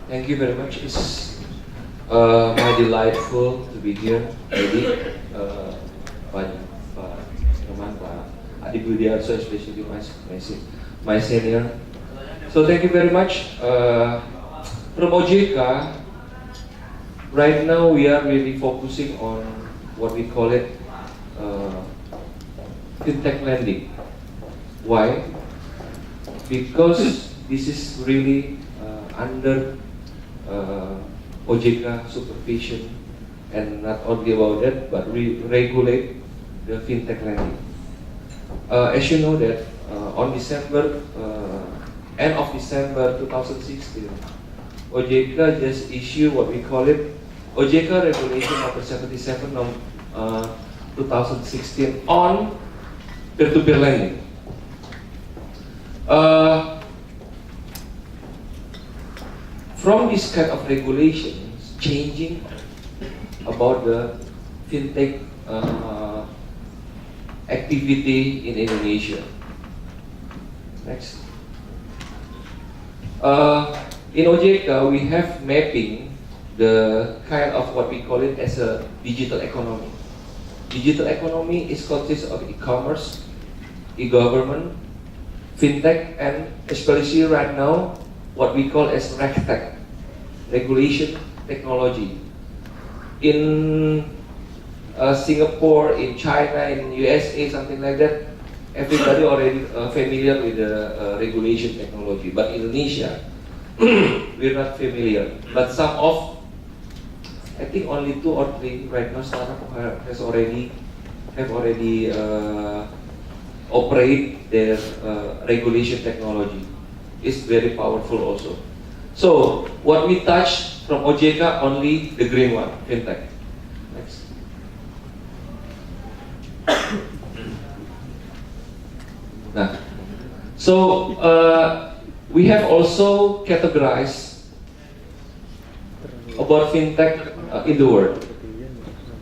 Thank you very much. It's my delightful to be here, Edi, Pak Teman, Pak Adi Budiarso, especially my senior. So thank you very much. From OJK, right now we are really focusing on what we call it FinTech lending. Why? Because this is really under OJK supervision, and not only about that, but we regulate the FinTech lending. As you know that on end of December 2016, OJK just issued what we call it OJK Regulation Number 77 2016 on peer-to-peer lending. From this kind of regulations changing about the FinTech activity in Indonesia. Next. In OJK, we have mapping the kind of what we call it as a digital economy. Digital economy is consists of e-commerce, e-government, FinTech, and especially right now, what we call as RegTech, regulation technology. In Singapore, in China, in USA, something like that, everybody already familiar with the regulation technology. But Indonesia, we're not familiar. But some of, I think only 2 or 3 right now startup have already operate their regulation technology. Is very powerful also. So what we touch from OJK, only the green one, FinTech. Next. Nah. So we have also categorized about FinTech in the world.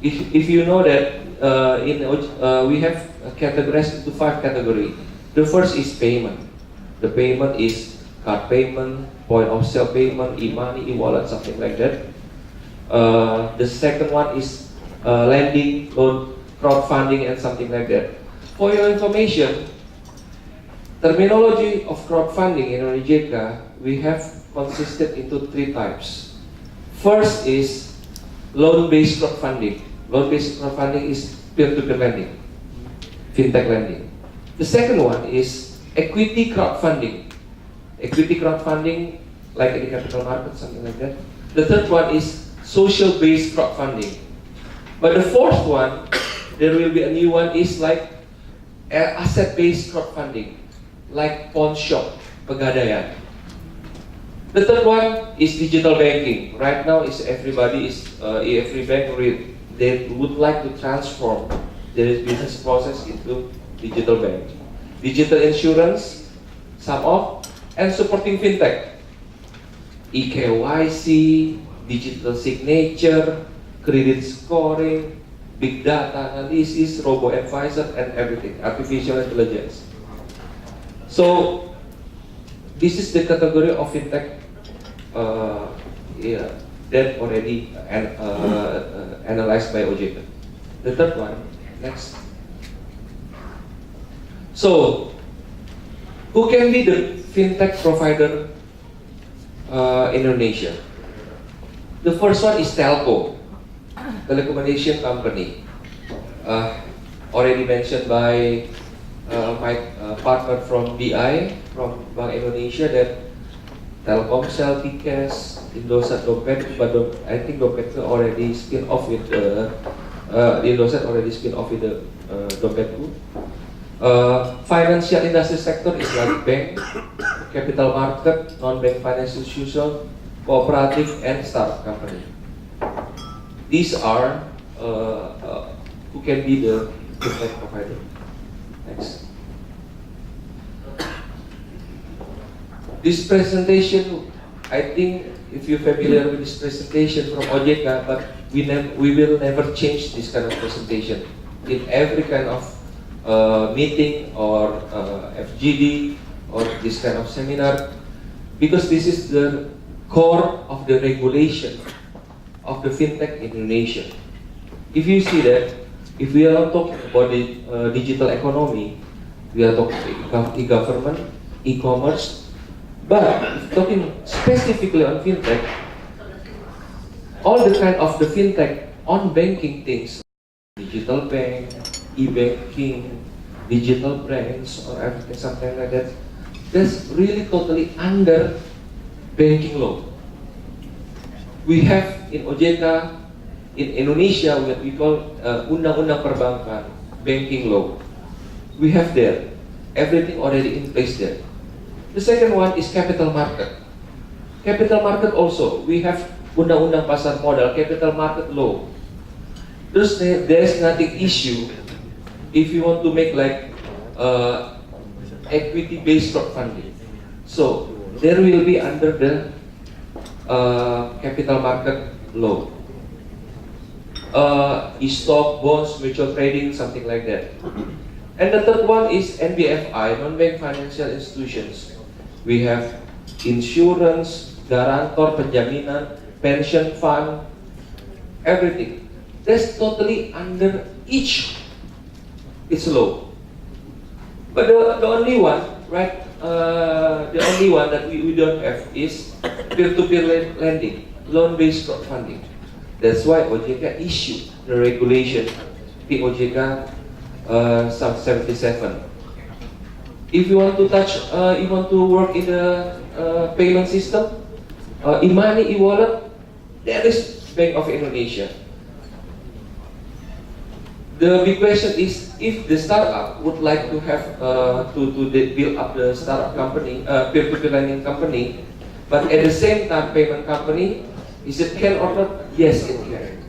If you know that we have categorized into 5 categories. The first is payment. The payment is card payment, point of sale payment, e-money, e-wallet, something like that. The second one is lending, loan, crowdfunding, and something like that. For your information, terminology of crowdfunding in OJK, we have consisted into 3 types. First is loan-based crowdfunding. Loan-based crowdfunding is peer-to-peer lending, FinTech lending. The second one is equity crowdfunding. Equity crowdfunding, like in the capital market, something like that. The third one is social-based crowdfunding. But the fourth one, there will be a new one, is like asset-based crowdfunding, like pawn shop, pegadaian. The third one is digital banking. Right now, every bank they would like to transform their business process into digital bank. Digital insurance, some of, and supporting FinTech, eKYC, digital signature, credit scoring, big data analysis, robo-advisor, and everything, artificial intelligence. So, this is the category of FinTech that already analyzed by OJK. The third one, next. So, who can be the FinTech provider in Indonesia? The first one is telco, telecommunication company. Already mentioned by my partner from BI, from Bank Indonesia, that Telkomsel, Tikes, Indosat, Dompet, but I think Dompet already spin off with Indosat already spin off with the Dompetku. Financial industry sector is like bank, capital market, non-bank financial institution, cooperative, and startup company. These are who can be the FinTech provider. Next. This presentation, I think, if you're familiar with this presentation from OJK, but we will never change this kind of presentation. In every kind of meeting or FGD or this kind of seminar, because this is the core of the regulation of the fintech in Indonesia. If you see that, if we are talking about the digital economy, we are talking e-government, e-commerce, but if talking specifically on fintech, all the kind of the fintech on banking things, digital bank, e-banking, digital brands, or everything, something like that, that's really totally under banking law. We have in OJK, in Indonesia, what we call Undang-Undang Perbankan, banking law. We have there, everything already in place there. The second one is capital market. Capital market also, we have Undang-Undang Pasar Modal, capital market law. There's nothing issue if you want to make like equity-based crowdfunding. So there will be under the capital market law. E-stock, bonds, mutual trading, something like that. And the third one is NBFI, non-bank financial institutions. We have insurance, guarantor, penjaminan, pension fund, everything. That's totally under each its law. But the only one, right? The only one that we don't have is peer-to-peer lending, loan-based crowdfunding. That's why OJK issued the regulation, POJK sub 77. If you want to you want to work in the payment system, e-money, e-wallet, there is Bank of Indonesia. The big question is, if the startup would like to have to build up the startup company, peer-to-peer lending company, but at the same time payment company, is it can or not? Yes, it can.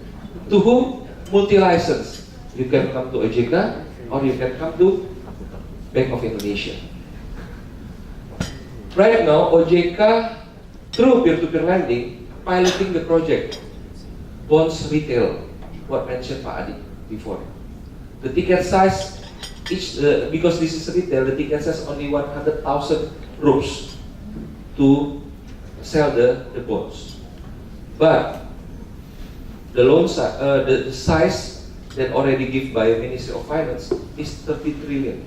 To whom? Multi-license. You can come to OJK or you can come to Bank of Indonesia. Right now, OJK through peer-to-peer lending piloting the project bonds retail. What mentioned Pak Adi before. The ticket size, because this is retail, the ticket size only 100,000 rupees to sell the bonds. But the loan size, the size that already given by Ministry of Finance is 30 trillion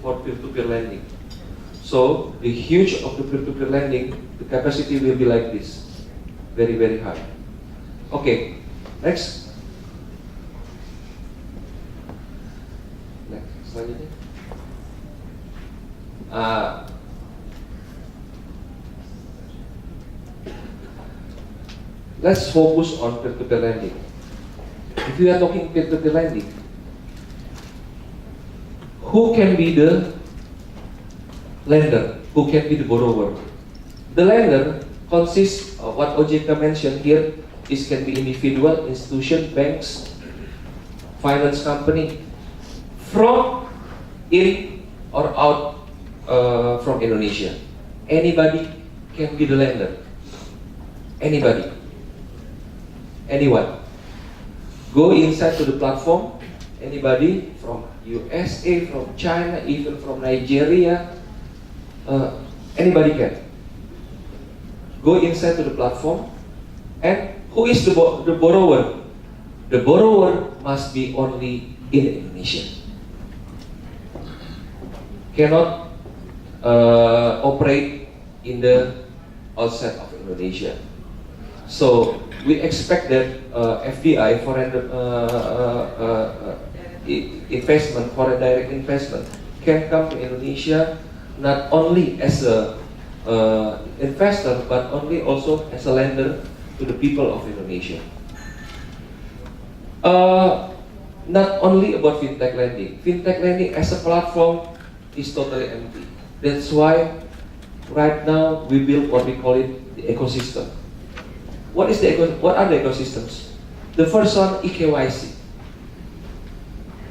for peer-to-peer lending. So the huge of the peer-to-peer lending, the capacity will be like this, very very high. Okay, next. Selanjutnya, let's focus on peer-to-peer lending. If we are talking peer-to-peer lending, who can be the lender? Who can be the borrower? The lender consists of what OJK mentioned here. This can be individual, institution, banks, finance company, from in or out from Indonesia. Anybody can be the lender. Anybody. Anyone. Go inside to the platform. Anybody from USA, from China, even from Nigeria. Anybody can. Go inside to the platform. And who is the borrower? The borrower must be only in Indonesia. Cannot operate in the outside of Indonesia. So we expect that FDI, foreign investment, foreign direct investment, can come to Indonesia not only as a investor, but only also as a lender to the people of Indonesia. Not only about fintech lending. Fintech lending as a platform is totally empty. That's why right now we build what we call it the ecosystem. What are the ecosystems? The first one, eKYC.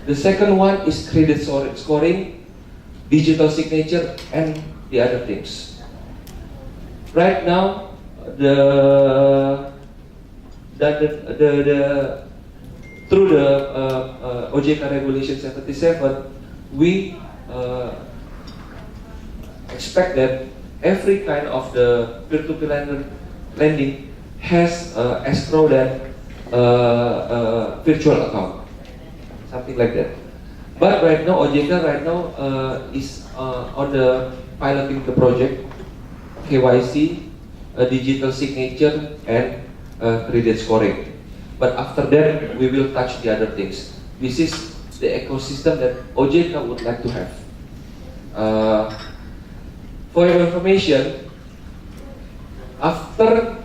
The second one is credit scoring, digital signature, and the other things. Right now, through the OJK Regulation 77, we expect that every kind of the peer-to-peer lender lending has escrow than virtual account, something like that. But right now, OJK is on the piloting the project, KYC, digital signature, and credit scoring. But after that, we will touch the other things. This is the ecosystem that OJK would like to have. For your information, after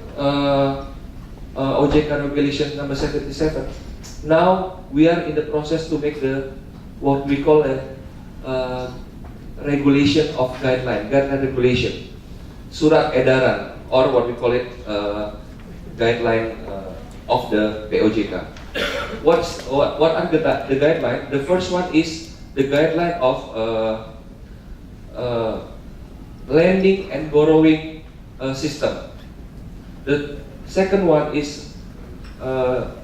OJK regulation number 77, now we are in the process to make the what we call a regulation of guideline regulation, surat edaran, or what we call it guideline of the POJK. What are the guidelines? The first one is the guideline of lending and borrowing system. The second one is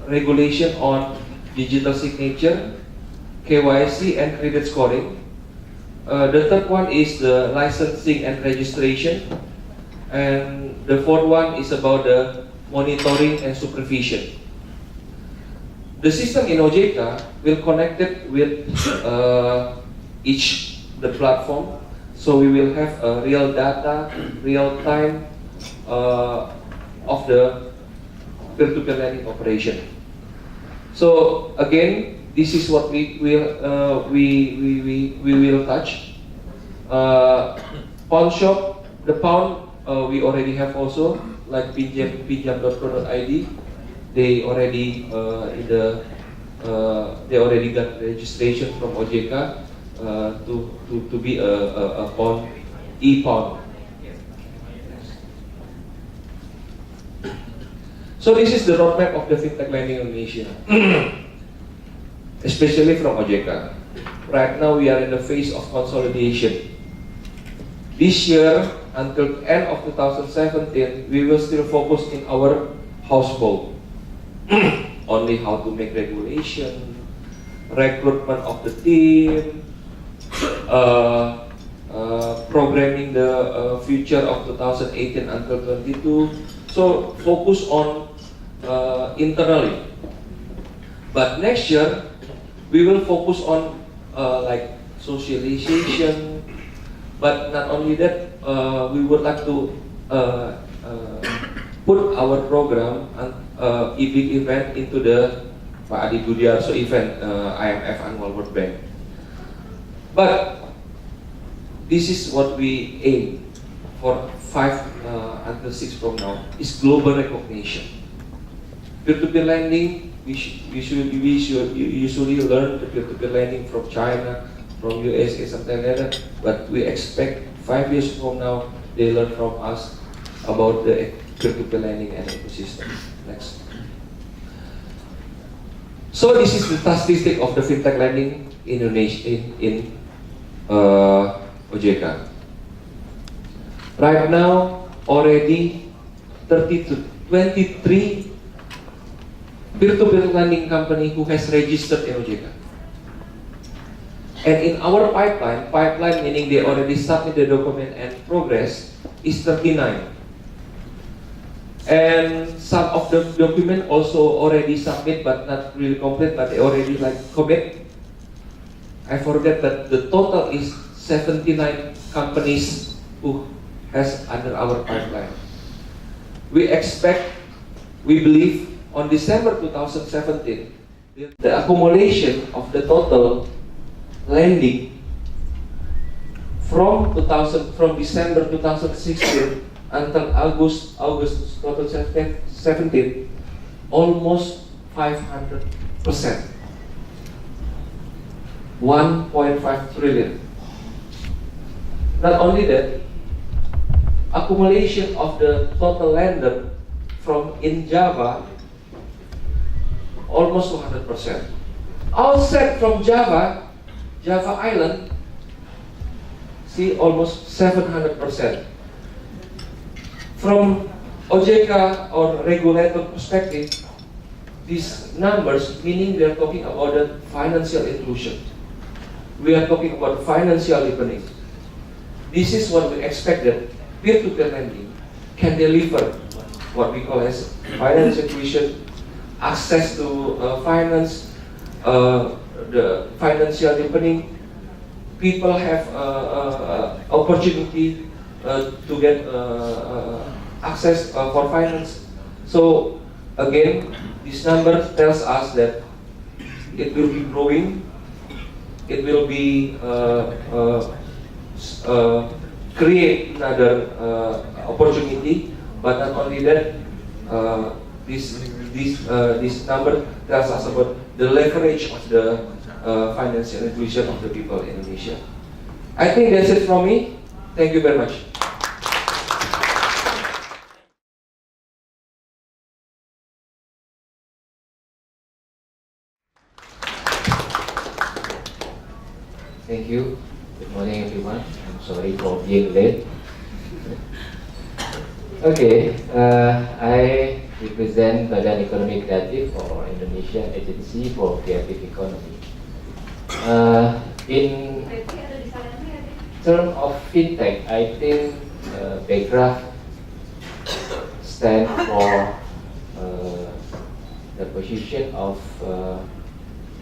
regulation on digital signature, KYC, and credit scoring. The third one is the licensing and registration, and the fourth one is about the monitoring and supervision. The system in OJK will connect it with each the platform, so we will have real data, real time of the peer-to-peer lending operation. So again, this is what we will touch. Pawn shop, the pawn we already have also, like pinjam.co.id. They already they already got registration from OJK to be a pawn, e-pawn. So this is the roadmap of the fintech lending in Indonesia, especially from OJK. Right now we are in the phase of consolidation. This year, until end of 2017, we will still focus in our household. Only how to make regulation, recruitment of the team, programming the future of 2018 until 22. So focus on internally. But next year we will focus on like socialization. But not only that, we would like to put our program and big event into the Pak Adi Budiarso event, IMF Annual World Bank. But this is what we aim for 5 until 6 from now, is global recognition. Peer-to-peer lending, we usually learn the peer-to-peer lending from China, from USA, something like that. But we expect 5 years from now, they learn from us about the peer-to-peer lending and ecosystem. Next. So this is the statistic of the fintech lending in Indonesia in OJK. Right now, already 30 to 23 peer-to-peer lending company who has registered in OJK. And in our pipeline meaning they already submit the document and progress, is 39. And some of the document also already submit but not really complete, but they already like commit. I forget that the total is 79 companies who has under our pipeline. We believe on December 2017, the accumulation of the total lending from December 2016 until August 2017, almost 500%. 1.5 trillion. Not only that, accumulation of the total lender from in Java, almost 100%. Outside from Java Island, see, almost 700%. From OJK or regulator perspective, these numbers, meaning they're talking about the financial inclusion. We are talking about financial deepening. This is what we expect that peer-to-peer lending can deliver what we call as finance inclusion, access to finance, the financial deepening. People have opportunity to get access for finance. So again, this number tells us that it will be growing. It will be create another opportunity. But not only that, this number tells us about the leverage of the financial inclusion of the people in Indonesia. I think that's it from me. Thank you very much. Thank you. Good morning, everyone. I'm sorry for being late. Okay, I represent Badan Ekonomi Kreatif for Indonesia Agency for Creative Economy. In terms of FinTech, I think BECRAF stands for the position of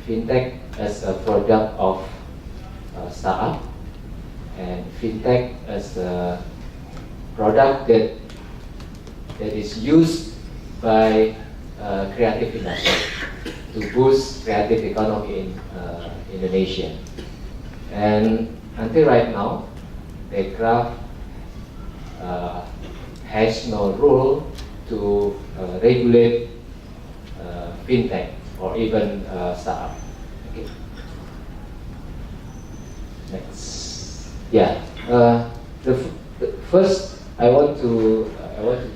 FinTech as a product of startup, and FinTech as a product that is used by creative industry to boost creative economy in Indonesia. And until right now, BECRAF has no rule to regulate FinTech or even startup. Okay. Next, yeah. The first, I want to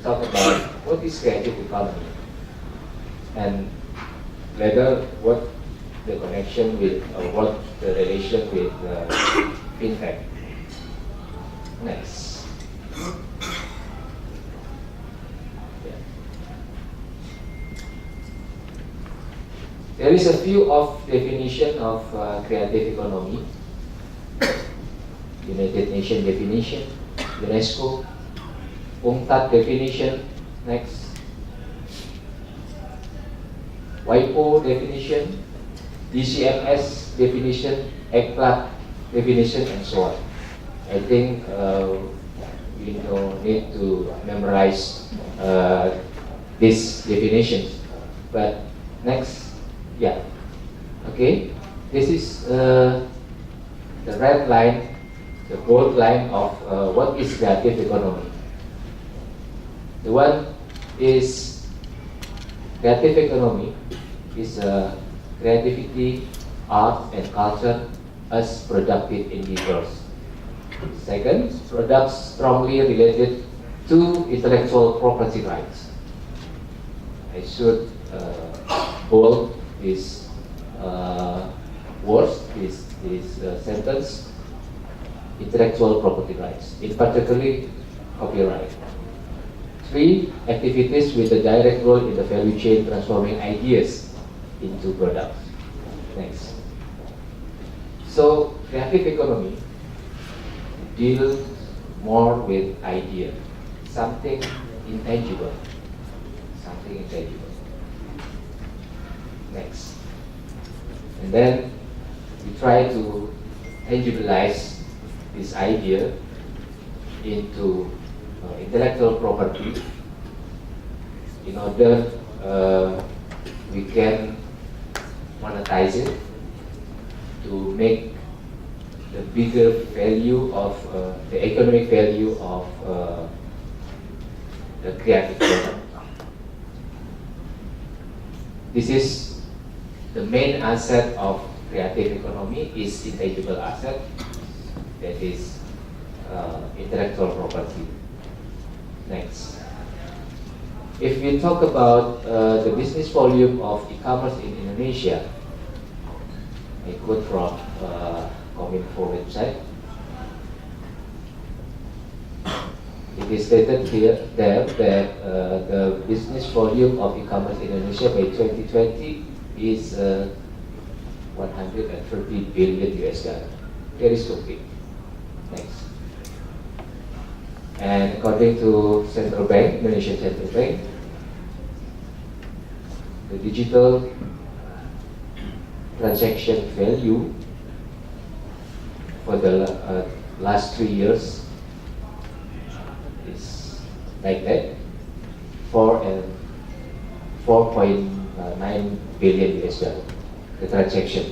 talk about what is creative economy and whether what the connection with or what the relation with FinTech. Next. Yeah. There is a few of definition of creative economy. United Nations definition, UNESCO, UNCTAD definition, next, WIPO definition, DCMS definition, ECLAT definition, and so on. I think we don't need to memorize these definitions. But next, yeah, okay, this is the red line, the bold line of what is creative economy. The one is creative economy is creativity, art, and culture as productive endeavors. Second, products strongly related to intellectual property rights. I should bold this words, this sentence. Intellectual property rights, in particularly copyright. 3, activities with a direct role in the value chain, transforming ideas into products. Next. So, creative economy deals more with idea, something intangible. Something intangible. Next. And then we try to tangibilize this idea into intellectual property in order we can monetize it to make the bigger value of the economic value of the creative product. This is the main asset of creative economy is intangible asset, that is intellectual property. Next. If we talk about the business volume of e-commerce in Indonesia, I quote from Kominfo website. It is stated there that the business volume of e-commerce in Indonesia by 2020 is 130 billion US dollar. Very so big. Next. And according to Central Bank, Indonesian Central Bank, the digital transaction value for the last 3 years is like that, 4.9 billion US dollar, the transaction.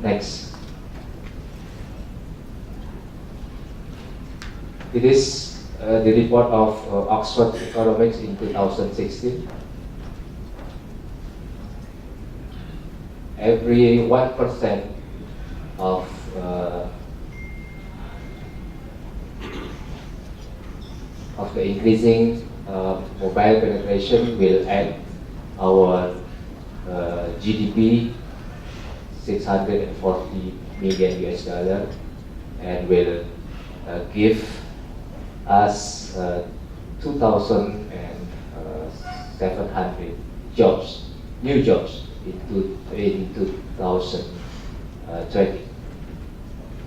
Next. It is the report of Oxford Economics in 2016. Every 1% of the increasing mobile penetration will add our GDP 640 million US dollar and will give us 2,700 jobs, new jobs in 2020.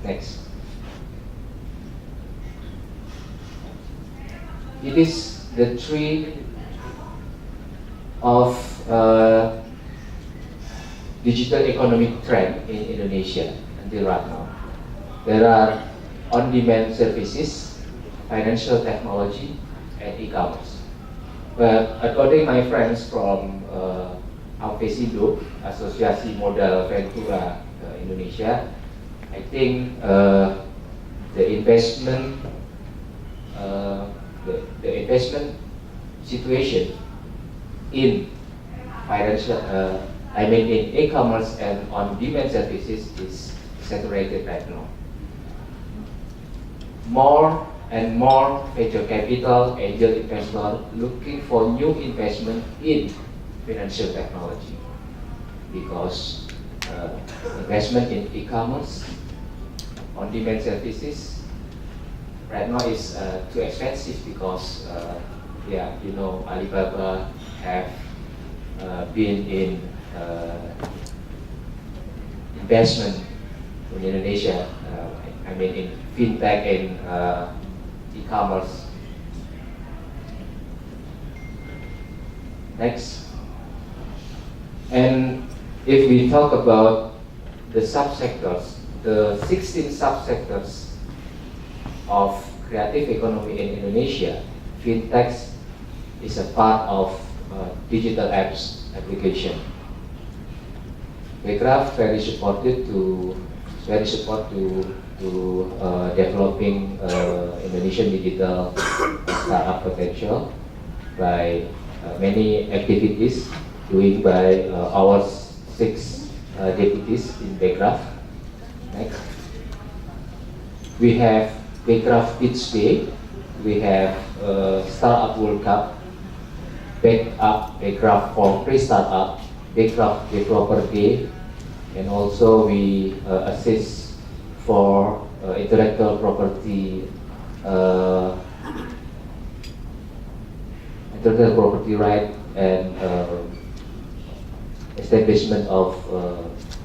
Next. It is the tree of digital economic trend in Indonesia until right now. There are on-demand services, financial technology, and e-commerce. But according to my friends from Alpesindo, Asosiasi Modal Ventura Indonesia, I think the investment situation in financial, in e-commerce and on-demand services is saturated right now. More and more venture capital, angel investors looking for new investment in financial technology because investment in e-commerce, on-demand services right now is too expensive because Alibaba have been in investment in Indonesia, in FinTECH and e-commerce. Next. And if we talk about the subsectors, the 16 subsectors of creative economy in Indonesia, FinTech is a part of digital apps application. Baycraft very supportive to developing Indonesian digital startup potential by many activities doing by our 6 deputies in Baycraft. Next, we have Baycraft Pitch Day, we have Startup World Cup, Baycraft for pre-startup, Baycraft Developer Day, and also we assist for intellectual property right and establishment of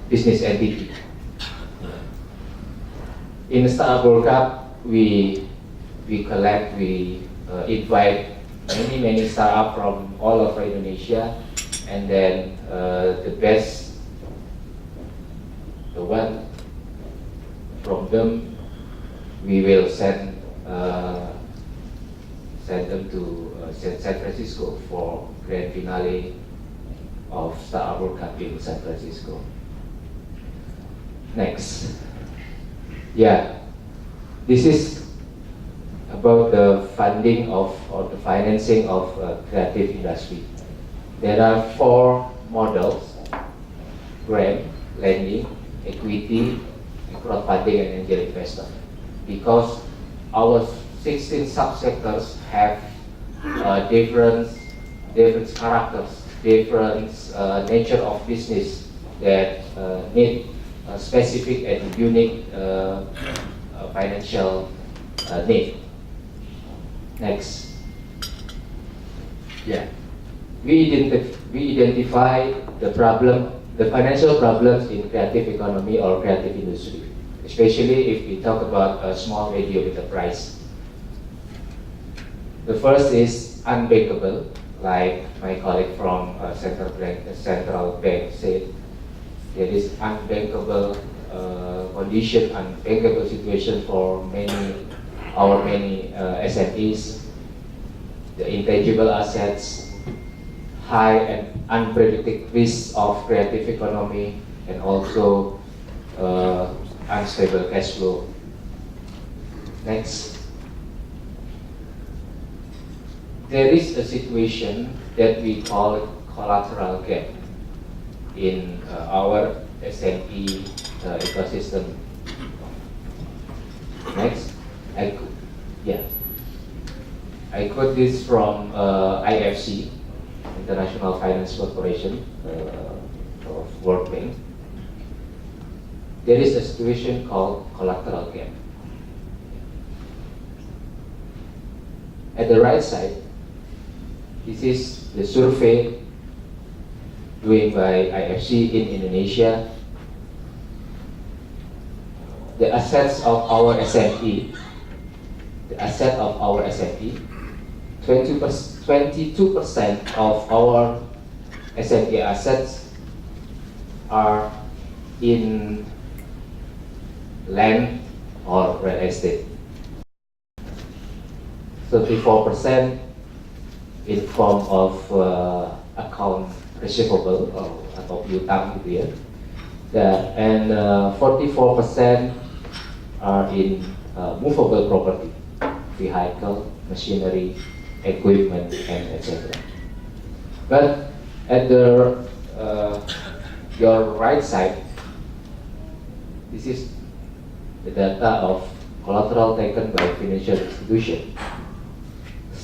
business entity. In Startup World Cup, we invite many startups from all over Indonesia, and then the one from them, we will send them to San Francisco for grand finale of Startup World Cup in San Francisco. Next. This is about the funding or the financing of creative industry. There are 4 models: grant, lending, equity, crowdfunding, and angel investor. Because our 16 subsectors have different characters, different nature of business that need specific and unique financial need. Next. We identify the financial problems in creative economy or creative industry, especially if we talk about a small medium enterprise. The first is unbankable, like my colleague from central bank said. There is unbankable condition, unbankable situation for many SMEs. The intangible assets, high and unpredictable risks of creative economy, and also unstable cash flow. Next. There is a situation that we call collateral gap in our SME ecosystem. Next, I quote this from IFC, International Finance Corporation of World Bank. There is a situation called collateral gap. At the right side, this is the survey doing by IFC in Indonesia. The assets of our SME, 22% of our SME assets are in land or real estate. 34% in form of account receivable atau piutang gitu ya. And 44% are in movable property, vehicle, machinery, equipment, and etc. But at your right side, this is the data of collateral taken by financial institution.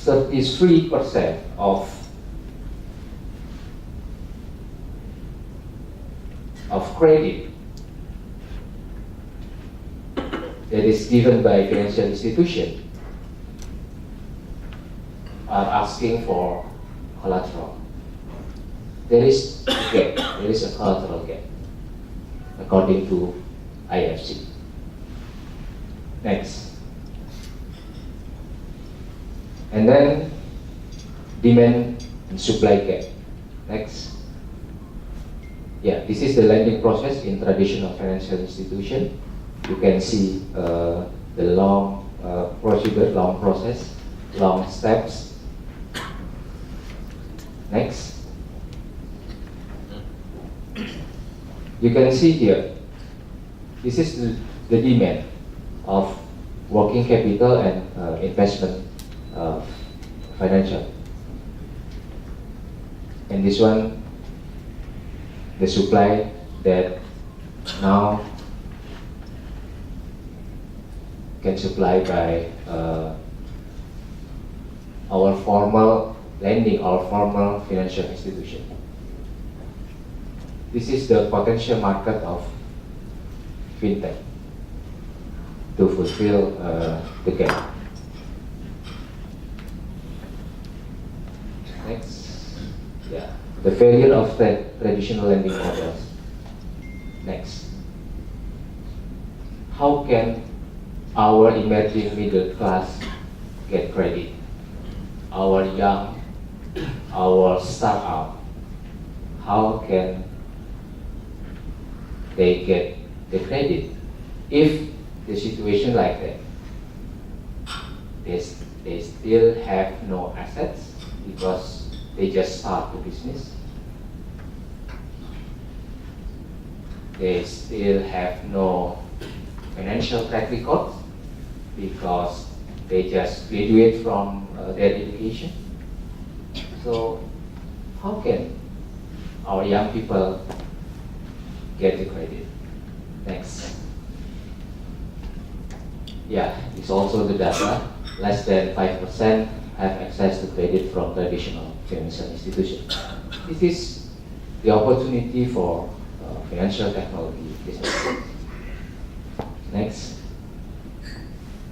33% of credit that is given by financial institution are asking for collateral. There is a gap. There is a collateral gap, according to IFC. Next. And then demand and supply gap. Next. Yeah, this is the lending process in traditional financial institution. You can see the long procedure, long process, long steps. Next. You can see here, this is the demand of working capital and investment financial. And this one, the supply that now can supply by our formal lending, our formal financial institution. This is the potential market of FinTECH to fulfill the gap. Next, yeah, the failure of the traditional lending models. Next, how can our emerging middle class get credit? Our young, our startup, how can they get the credit if the situation like that? They still have no assets because they just start the business. They still have no financial track record because they just graduate from their education. So how can our young people get the credit? Next. Yeah, it's also the data. Less than 5% have access to credit from traditional financial institutions. This is the opportunity for financial technology business. Next.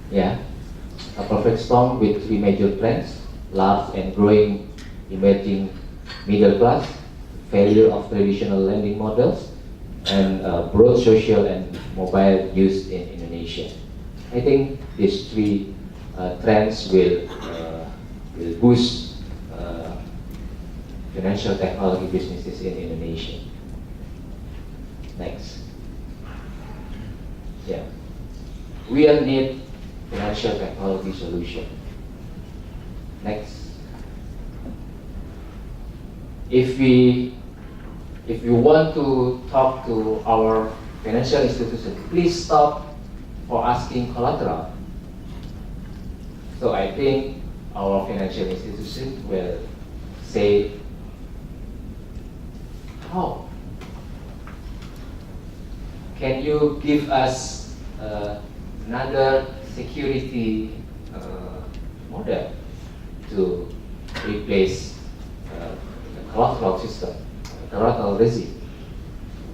Yeah, a perfect storm with three major trends: large and growing emerging middle class, failure of traditional lending models, and broad social and mobile use in Indonesia. I think these three trends will will boost financial technology businesses in Indonesia. Next. Yeah. We all need financial technology solution. Next. If we want to talk to our financial institution, please stop for asking collateral. So I think our financial institution will say, how? Can you give us another security model to replace the collateral system, collateral regime?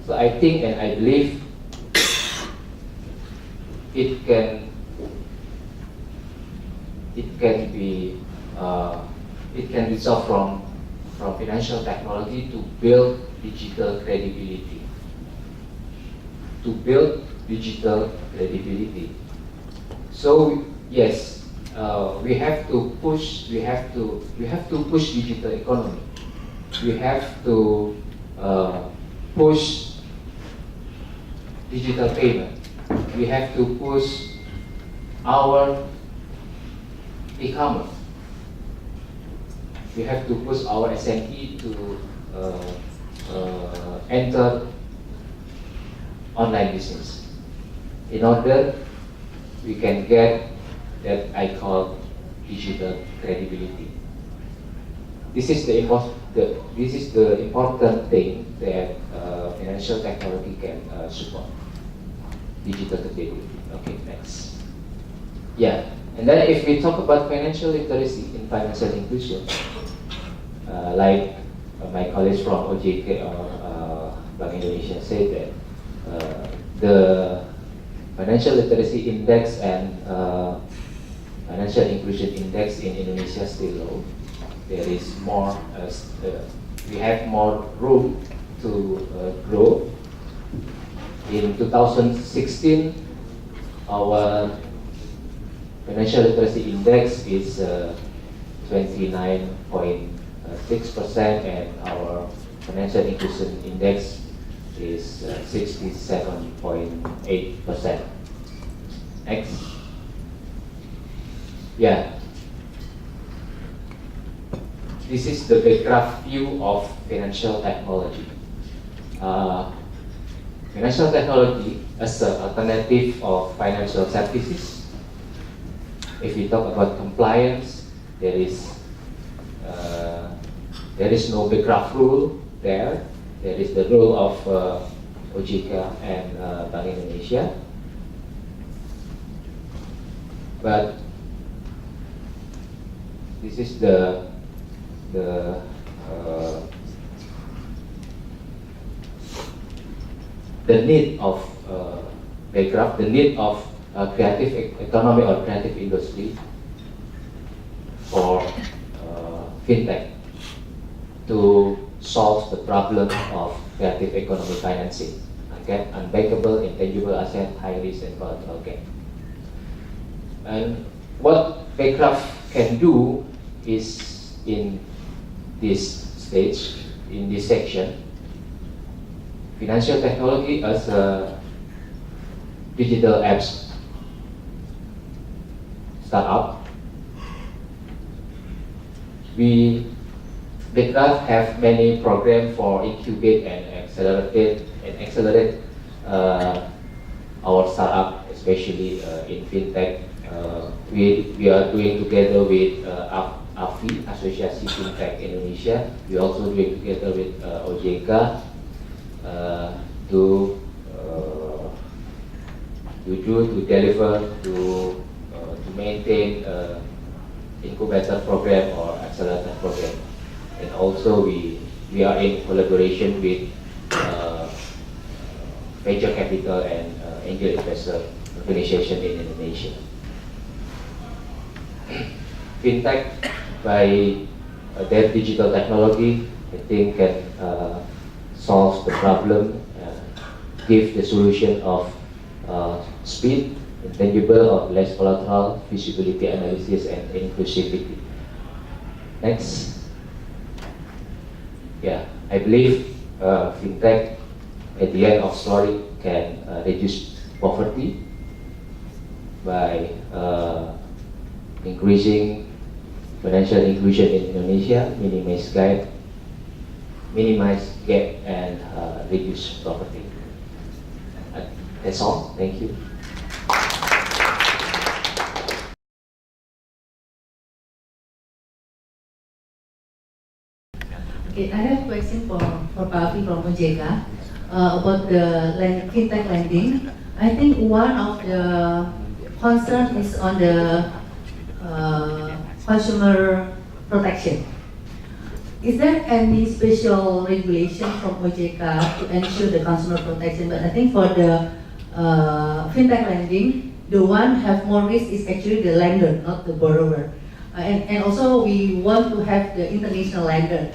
So I think and I believe it can be solved from financial technology to build digital credibility. To build digital credibility. So yes, we have to push digital economy. We have to push digital payment. We have to push our e-commerce. We have to push our SME to enter online business. In order we can get that I call digital credibility. This is the important thing that financial technology can support. Digital credibility. Okay, next. Yeah, and then if we talk about financial literacy in financial inclusion, like my colleagues from OJK or Bank Indonesia said that the financial literacy index and financial inclusion index in Indonesia is still low. There is more, we have more room to grow. In 2016, our financial literacy index is 29.6% and our financial inclusion index is 67.8%. Next. Yeah. This is the background view of financial technology. Financial technology as an alternative of financial services. If we talk about compliance, there is no background rule there. There is the role of OJK and Bank Indonesia. But this is the need of background, the need of creative economy or creative industry for FinTech to solve the problem of creative economy financing. Okay, unbankable, intangible asset, high risk, and collateral gap. And what Backcraft can do is in this stage, in this section, financial technology as a digital apps startup. Backcraft have many programs for incubate and accelerate our startup, especially in FinTech. We are doing together with AFI, Asosiasi FinTech Indonesia. We also doing together with OJK to deliver, to maintain incubator program or accelerator program. And also we are in collaboration with venture capital and angel investor organization in Indonesia. FinTech, by their digital technology, I think can solve the problem, give the solution of speed, intangible or less collateral, feasibility analysis, and inclusivity. Next. Yeah, I believe FinTech at the end of story can reduce poverty by increasing financial inclusion in Indonesia, minimize gap and reduce poverty. That's all. Thank you. Okay, I have a question for Pavi from OJK about the fintech lending. I think one of the concerns is on the consumer protection. Is there any special regulation from OJK to ensure the consumer protection? But I think for the fintech lending, the one have more risk is actually the lender, not the borrower. And also we want to have the international lender.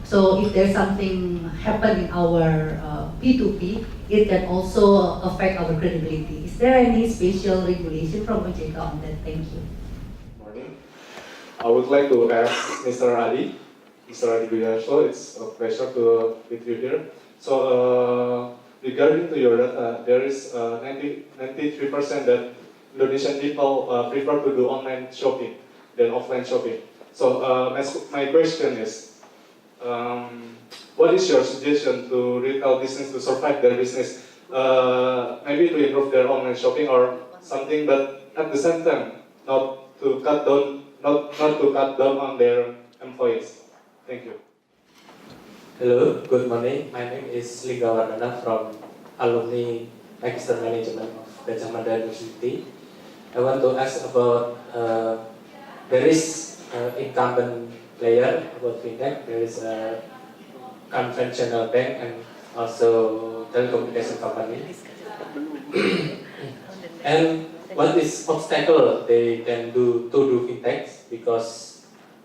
So if there's something happen in our P2P, it can also affect our credibility. Is there any special regulation from OJK on that? Thank you. Morning. I would like to ask Mr. Ali. Mr. Ali Budiarso, it's a pleasure to meet you here. So regarding to your data, there is 93% that Indonesian people prefer to do online shopping than offline shopping. So my question is, what is your suggestion to retail business to survive their business? Maybe to improve their online shopping or something, but at the same time, not to cut down on their employees. Thank you. Hello, good morning. My name is Liga Wardana from Alumni Magister Management of Gajah Mada University. I want to ask about there is incumbent player about fintech. There is a conventional bank and also telecommunication company. And what is obstacle they can do to do fintechs? Because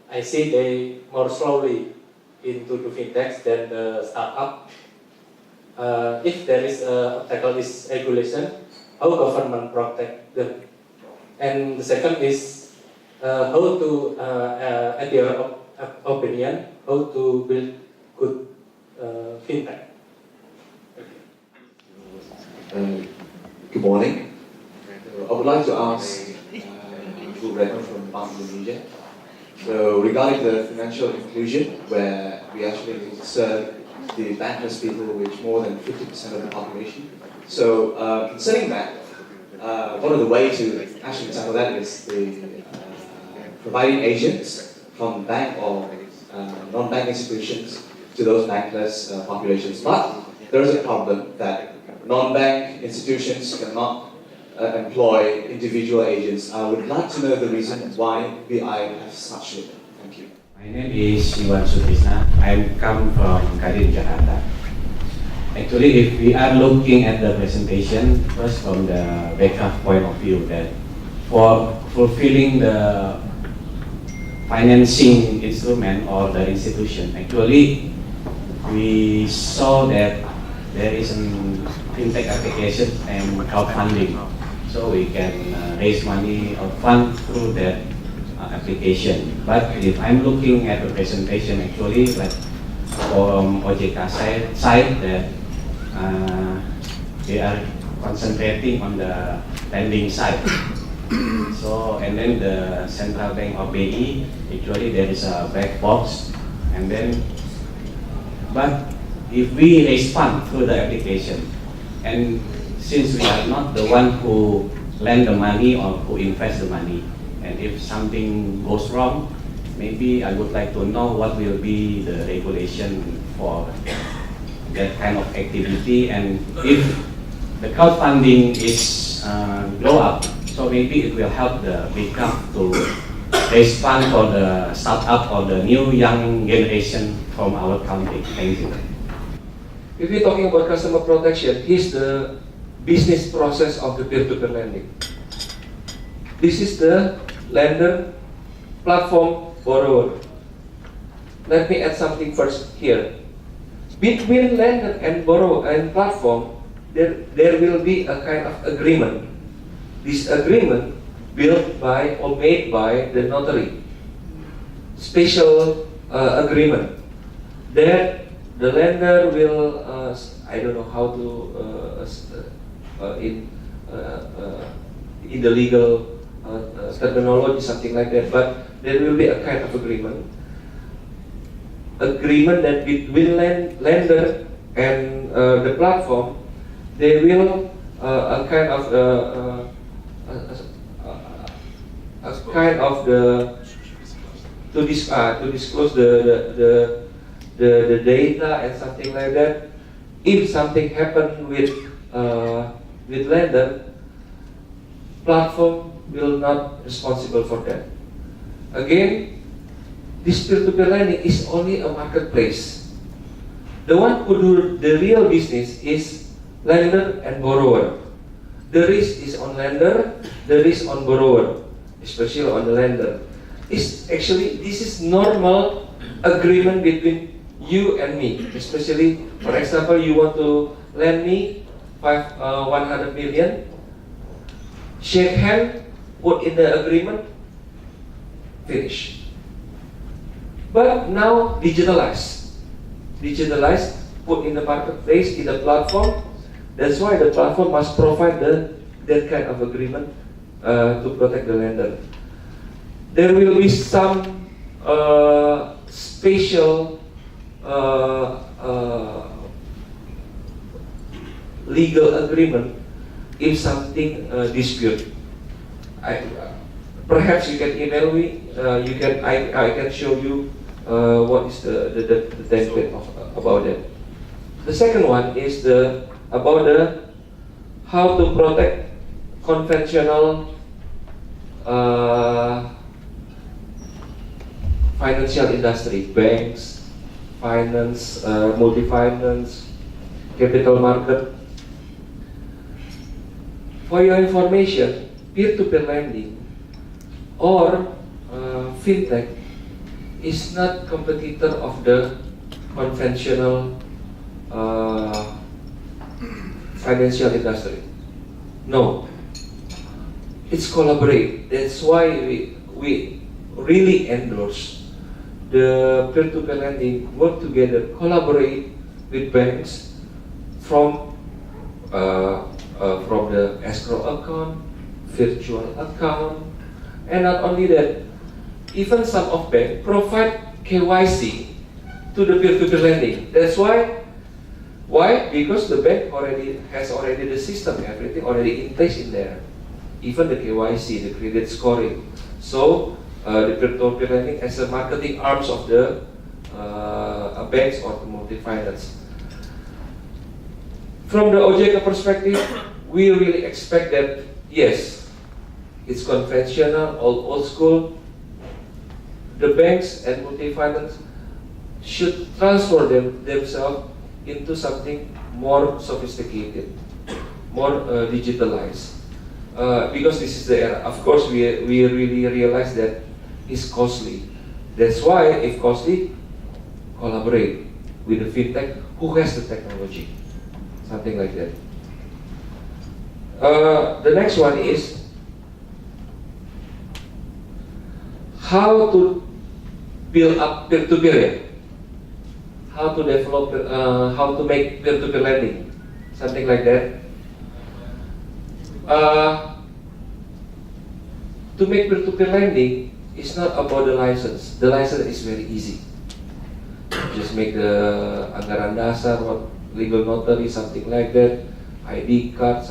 I see they more slowly into the fintechs than the startup. If there is a obstacle is regulation, how government protect them? And the second is how to, at your opinion, how to build good fintech? Good morning. I would like to ask Ibu Retno from Bank Indonesia. So regarding the financial inclusion, where we actually serve the bankless people, which more than 50% of the population. So concerning that, one of the ways to actually tackle that is the providing agents from bank or non-bank institutions to those bankless populations. But there is a problem that non-bank institutions cannot employ individual agents. I would like to know the reason why BI has such a. Thank you. My name is Iwan Sutrisna. I come from Kadin, Jakarta. Actually, if we are looking at the presentation, first from the backup point of view, that for fulfilling the financing instrument or the institution, actually, we saw that there is a fintech application and crowdfunding. So we can raise money or fund through that application. But if I'm looking at the presentation, actually, like from OJK side that they are concentrating on the lending side. So, and then the Central Bank of BI, actually there is a black box, and then, but if we raise fund through the application, and since we are not the one who lend the money or who invest the money, and if something goes wrong, maybe I would like to know what will be the regulation for that kind of activity, and if the crowdfunding is grow up, so maybe it will help the Bizcom to raise fund for the startup or the new young generation from our country. Thank you. If we're talking about customer protection, here's the business process of the peer-to-peer lending. This is the lender, platform, borrower. Let me add something first here. Between lender and borrower and platform, there will be a kind of agreement. This agreement built by or made by the notary. special agreement that the lender will, I don't know how to in the legal terminology, something like that, but there will be a kind of agreement that between lender and the platform, they will a kind of to disclose the data and something like that. If something happen with lender, platform will not responsible for that. Again, this peer-to-peer lending is only a marketplace. The one who do the real business is lender and borrower. The risk is on lender, the risk on borrower, especially on the lender. This is normal agreement between you and me. Especially, for example, you want to lend me 100 million, shake hand, put in the agreement, finish. But now digitalized, put in the marketplace, in the platform. That's why the platform must provide that kind of agreement to protect the lender. There will be some special legal agreement if something dispute. Perhaps you can email me. I can show you what is the template about that. The second one is about how to protect conventional financial industry, banks, finance, multi-finance, capital market. For your information, peer-to-peer lending or FinTECH is not competitor of the conventional financial industry. No, it's collaborate. That's why we really endorse the peer-to-peer lending, work together, collaborate with banks from the escrow account, virtual account, and not only that, even some of banks provide KYC to the peer-to-peer lending. That's why? Why? Because the bank has the system, everything already in place in there. Even the KYC, the credit scoring. So the peer-to-peer lending as a marketing arms of the banks or the multi-finance. From the OJK perspective, we really expect that yes, it's conventional, old school. The banks and multi-finance should transfer themselves into something more sophisticated, more digitalized. Because this is the era. Of course, we really realize that it's costly. That's why, if costly, collaborate with the FinTech who has the technology, something like that. The next one is how to build up peer-to-peer. How to develop, how to make peer-to-peer lending, something like that. To make peer-to-peer lending is not about the license. The license is very easy. Just make the anggaran dasar, legal notary, something like that, ID card.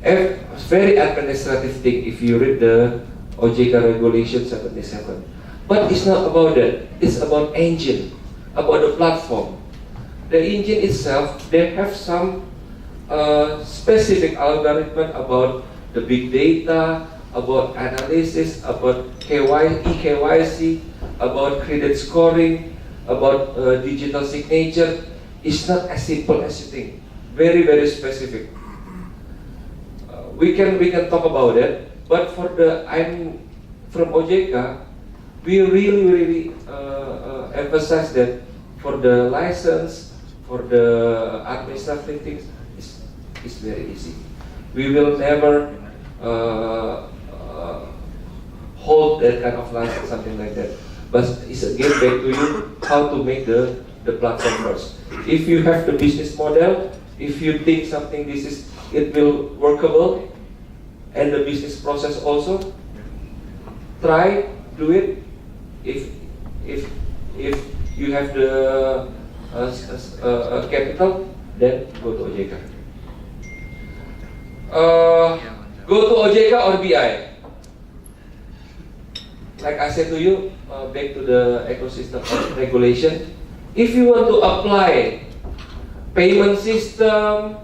It's very administrative thing if you read the OJK Regulation 77. But it's not about that. It's about engine, about the platform. The engine itself, they have some specific algorithm about the big data, about analysis, about EKYC, about credit scoring, about digital signature. It's not as simple as you think. Very, very specific. We can talk about it, but I'm from OJK, we really emphasize that for the license, for the administrative things, it's very easy. We will never hold that kind of license, something like that. But it's again back to you how to make the platform first. If you have the business model, if you think something it will workable, and the business process also, try do it. If you have the capital, then go to OJK. Go to OJK or BI. Like I said to you, back to the ecosystem of regulation. If you want to apply payment system,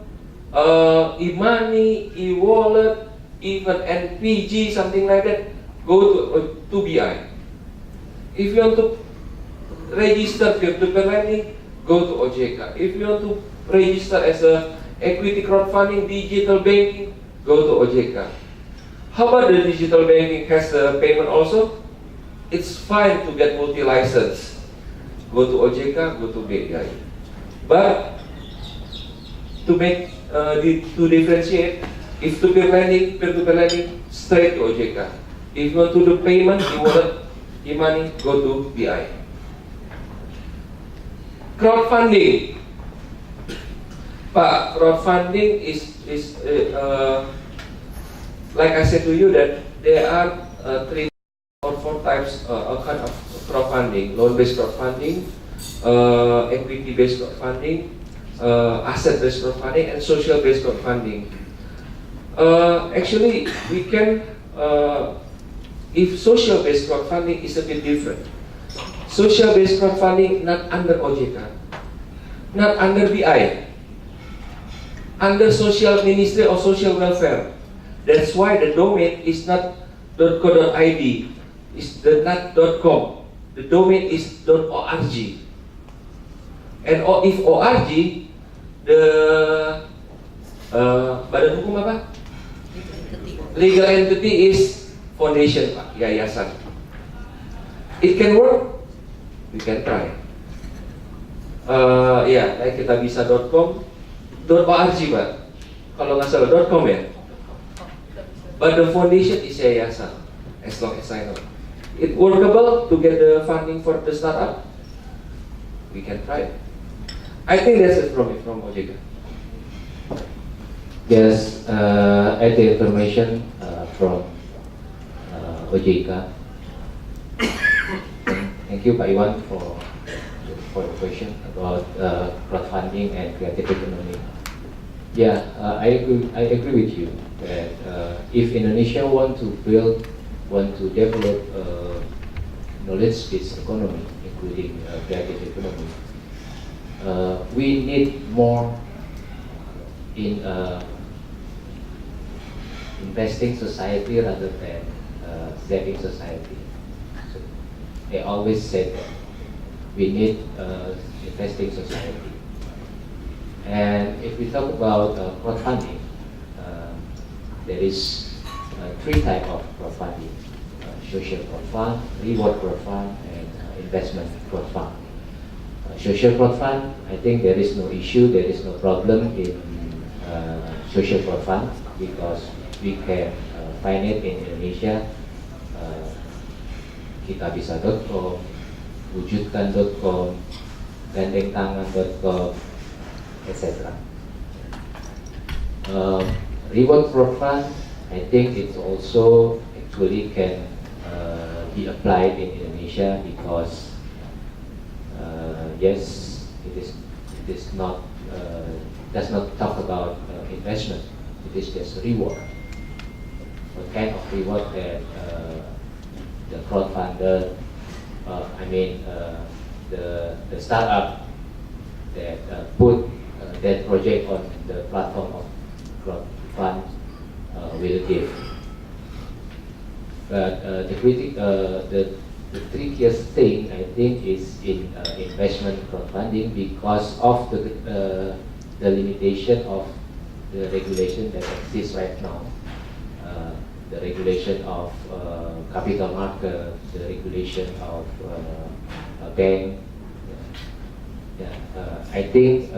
e-money, e-wallet, even NPG, something like that, go to BI. If you want to register peer-to-peer lending, go to OJK. If you want to register as a equity crowdfunding, digital banking, go to OJK. How about the digital banking has a payment also? It's fine to get multi-license. Go to OJK, go to BI. But to make to differentiate, if to peer-to-peer lending, straight to OJK. If you want to do payment, e-wallet, e-money, go to BI. Crowdfunding, Pak. Crowdfunding is like I said to you that there are 3 or 4 types kind of crowdfunding: loan-based crowdfunding, equity-based crowdfunding, asset-based crowdfunding, and social-based crowdfunding. Actually, we can, if social-based crowdfunding is a bit different. Social-based crowdfunding not under OJK, not under BI, under social ministry or social welfare. That's why the domain is not .co.id, it's not .com. The domain is .org. And if org, the badan hukum apa? Legal entity is foundation, Pak, yayasan. It can work, we can try. Ya, like kitabisa.com, .org, Pak. Kalau nggak salah .com ya. But the foundation is yayasan, as long as I know. It workable to get the funding for the startup? We can try it. I think that's it from OJK. Yes, add the information from OJK. Thank you, Pak Iwan, for the question about crowdfunding and creative economy. Yeah, I agree with you that if Indonesia want to develop knowledge-based economy, including creative economy, we need more in investing society rather than saving society. So they always said that we need investing society. And if we talk about crowdfunding, there is 3 types of crowdfunding: social crowdfund, reward crowdfund, and investment crowdfund. Social crowdfund, I think there is no issue, there is no problem in social crowdfund because we can find it in Indonesia, kitabisa.com, wujudkan.com, gandengtangan.com, etc. Reward crowdfund, I think it also actually can be applied in Indonesia because yes, it is not does not talk about investment. It is just reward. What kind of reward that the crowdfunder, the startup that put that project on the platform of crowdfund will give. But the trickiest thing, I think, is in investment crowdfunding because of the limitation of the regulation that exists right now. The regulation of capital market, the regulation of bank. I think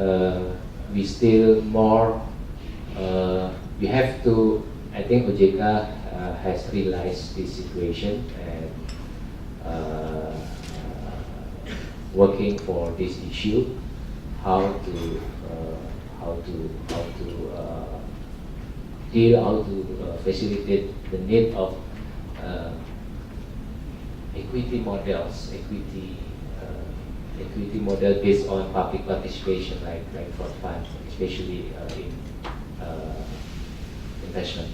we still more. We have to. I think OJK has realized this situation and working for this issue, how to deal, how to facilitate the need of equity models, equity model based on public participation, like fraud fund, especially in investment.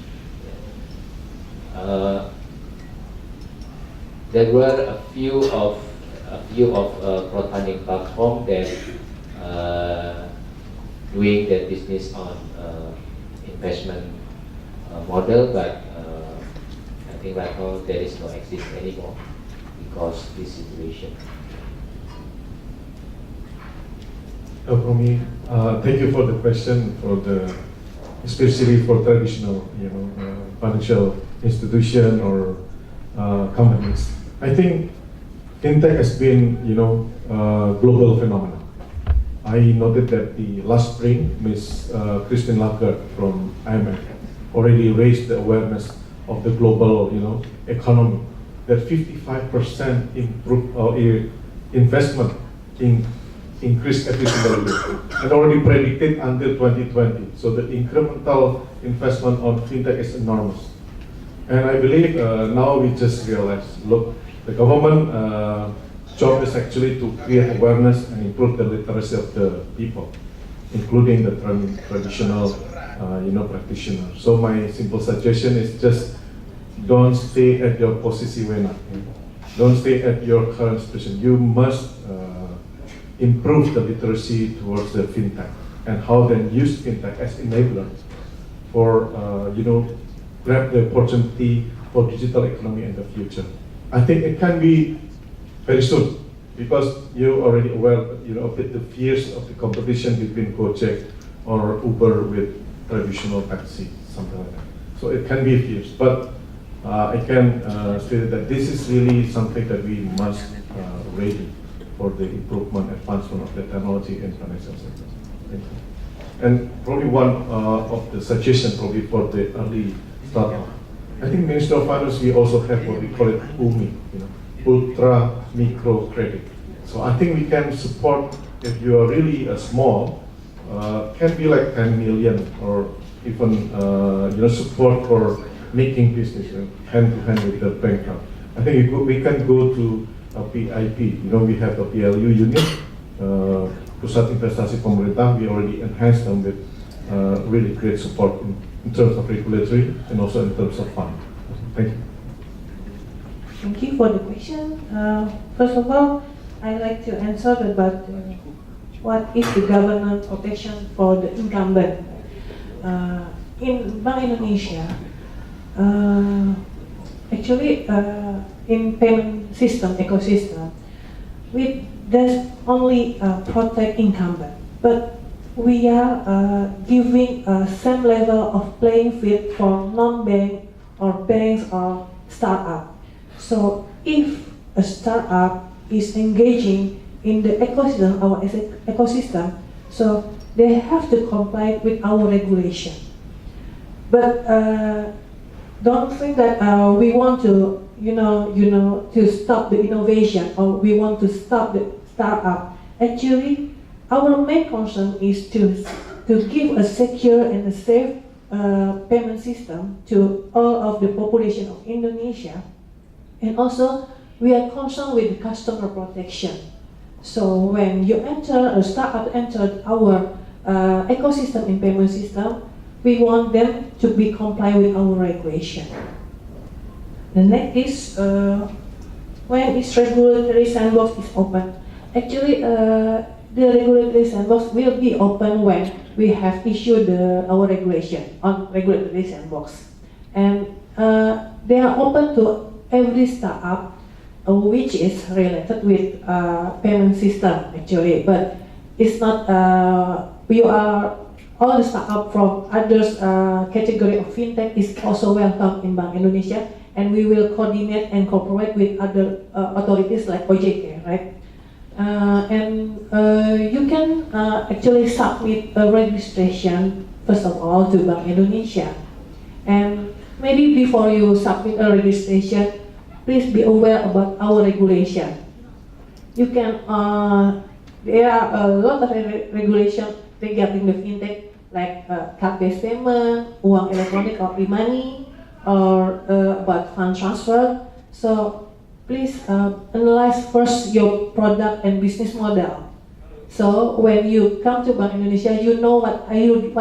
There were a few of crowdfunding platform that doing their business on investment model, but I think right now there is no exist anymore because this situation. For me, thank you for the question, especially for traditional, financial institution or companies. I think FinTech has been, global phenomenon. I noted that the last spring, Ms. Christine Lagarde from IMF already raised the awareness of the global, economy. That 55% investment in increased every single year, and already predicted until 2020. So the incremental investment on FinTech is enormous. And I believe now we just realize, look, the government job is actually to create awareness and improve the literacy of the people, including the traditional, practitioners. So my simple suggestion is just don't stay at your posisi wena. Don't stay at your current situation. You must improve the literacy towards the FinTech and how then use FinTech as enabler for, grab the opportunity for digital economy in the future. I think it can be very soon because you're already aware, of the fears of the competition between Gojek or Uber with traditional taxi, something like that. So it can be fierce, but I can state that this is really something that we must ready for the improvement, advancement of the technology in financial sector. Thank you. And probably one of the suggestions probably for the early startup. I think Ministry of Finance, we also have what we call it UMI, Ultra Micro Credit. So I think we can support, if you are really small, can be like 10 million or even support for making business hand to hand with the bank. I think we can go to a PIP. We have a PLU unit, Pusat Investasi Pemerintah. We already enhanced them with really great support in terms of regulatory and also in terms of fund. Thank you. Thank you for the question. First of all, I'd like to answer about what is the government protection for the incumbent. In Bank Indonesia, actually in payment system ecosystem, we does only protect incumbent, but we are giving a same level of playing field for non-bank or banks or startup. So if a startup is engaging in the ecosystem, our ecosystem, so they have to comply with our regulation. But don't think that we want to, to stop the innovation or we want to stop the startup. Actually, our main concern is to give a secure and a safe payment system to all of the population of Indonesia. And also, we are concerned with customer protection. So when you a startup entered our ecosystem in payment system, we want them to be compliant with our regulation. The next is when is regulatory sandbox is open. Actually, the regulatory sandbox will be open when we have issued our regulation on regulatory sandbox, and they are open to every startup which is related with payment system actually, but it's not. We are all the startup from others category of FinTech is also welcome in Bank Indonesia, and we will coordinate and cooperate with other authorities like OJK, right? And you can actually submit a registration first of all to Bank Indonesia, and maybe before you submit a registration, please be aware about our regulation. you can, there are a lot of regulation regarding the fintech, like card-based payment, uang elektronik or e-money, or about fund transfer. So please analyze first your product and business model. So when you come to Bank Indonesia, you know what are you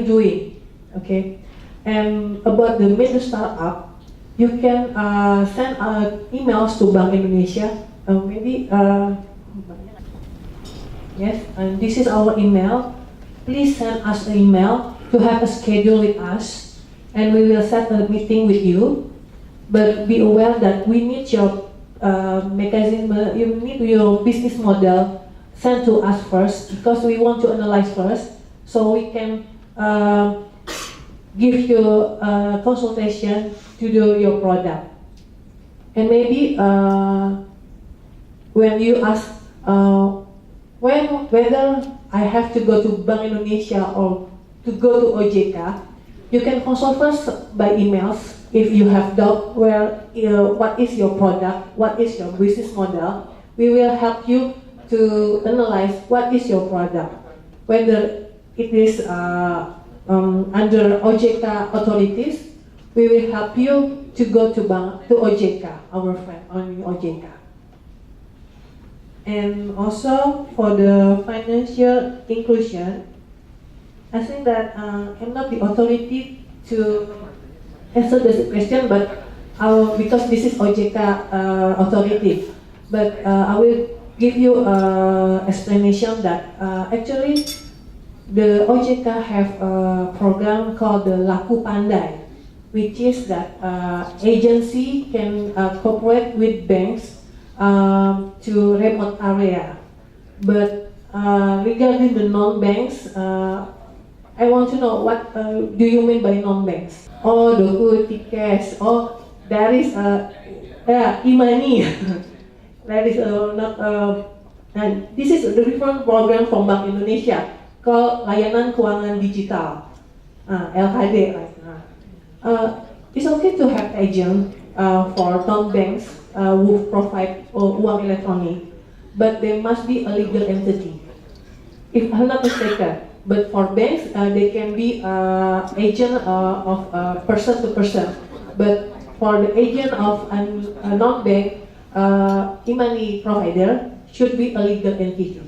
doing, okay? And about the middle startup, you can send emails to Bank Indonesia. Yes, and this is our email. Please send us an email to have a schedule with us, and we will set a meeting with you. But be aware that we need your mechanism, you need your business model sent to us first, because we want to analyze first, so we can give you consultation to do your product. And maybe when you ask whether I have to go to Bank Indonesia or to go to OJK, you can consult first by emails. If you have doubt what is your product, what is your business model, we will help you to analyze what is your product, whether it is under OJK authorities. We will help you to go to OJK, our friend on OJK. And also for the financial inclusion, I think that I'm not the authority to answer this question, but because this is OJK authority, but I will give you explanation that actually the OJK have a program called the Laku Pandai, which is that agency can cooperate with banks to remote area. But regarding the non-banks, I want to know what do you mean by non-banks? Oh, Doku, Tikes, oh, there is e-money. That is not, and this is a different program from Bank Indonesia called Layanan Keuangan Digital, LKD. It's okay to have agent for non-banks who provide uang elektronik, but they must be a legal entity, if I'm not mistaken. But for banks, they can be agent of person to person. But for the agent of a non-bank e-money provider, should be a legal entity.